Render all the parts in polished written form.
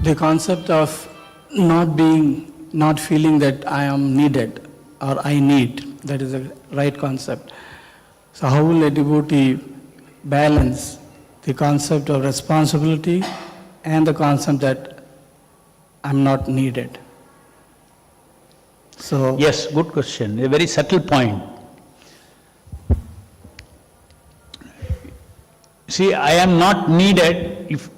The concept of not feeling that I am needed or I need, that is the right concept. So how will a devotee balance the concept of responsibility and the concept that I'm not needed? So yes, good question, a very subtle point. See, I am not needed if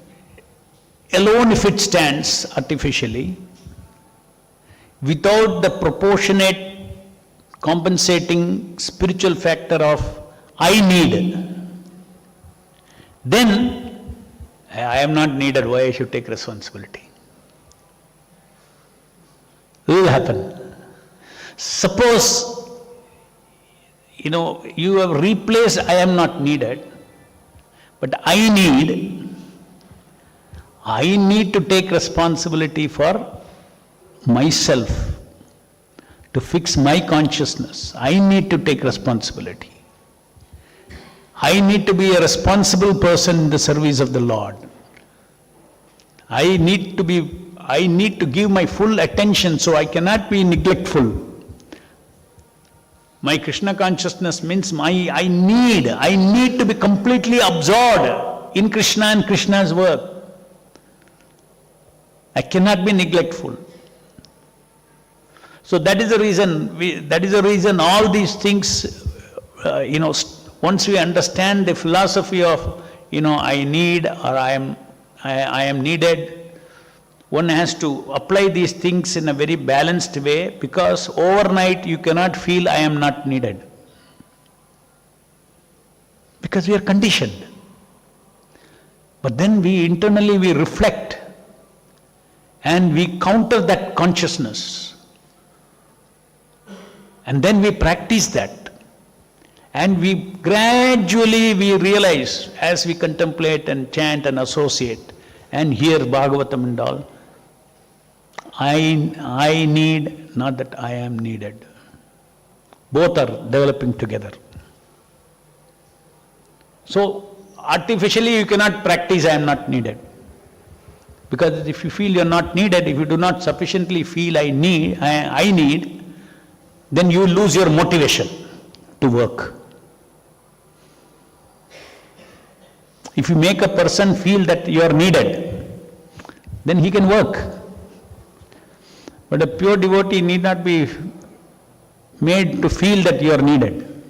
it stands artificially, without the proportionate compensating spiritual factor of I need, then I am not needed, why I should take responsibility? It will happen. Suppose, you have replaced I am not needed, but I need to take responsibility for myself, to fix my consciousness. I need to take responsibility. I need to be a responsible person in the service of the Lord. I need to give my full attention, so I cannot be neglectful. My Krishna consciousness means I need to be completely absorbed in Krishna and Krishna's work. I cannot be neglectful. So that is the reason all these things, once we understand the philosophy of, I need or I am needed, one has to apply these things in a very balanced way, because overnight you cannot feel I am not needed. Because we are conditioned. But then we reflect and we counter that consciousness. And then we practice that. And we gradually realize, as we contemplate and chant and associate and hear Bhagavatam and all, I need, not that I am needed. Both are developing together. So, artificially you cannot practice I am not needed. Because if you feel you are not needed, if you do not sufficiently feel I need, then you will lose your motivation to work. If you make a person feel that you are needed, then he can work. But a pure devotee need not be made to feel that you are needed.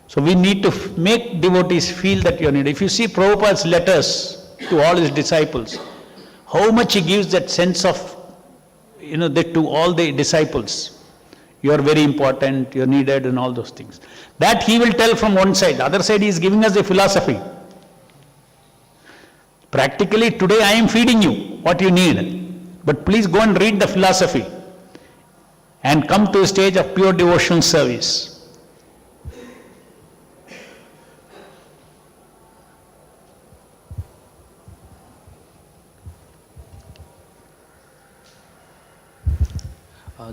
So we need to make devotees feel that you are needed. If you see Prabhupada's letters to all his disciples, how much he gives that sense of, to all the disciples. You are very important, you are needed, and all those things. That he will tell from one side. The other side, he is giving us a philosophy. Practically, today I am feeding you what you need. But please go and read the philosophy and come to a stage of pure devotional service.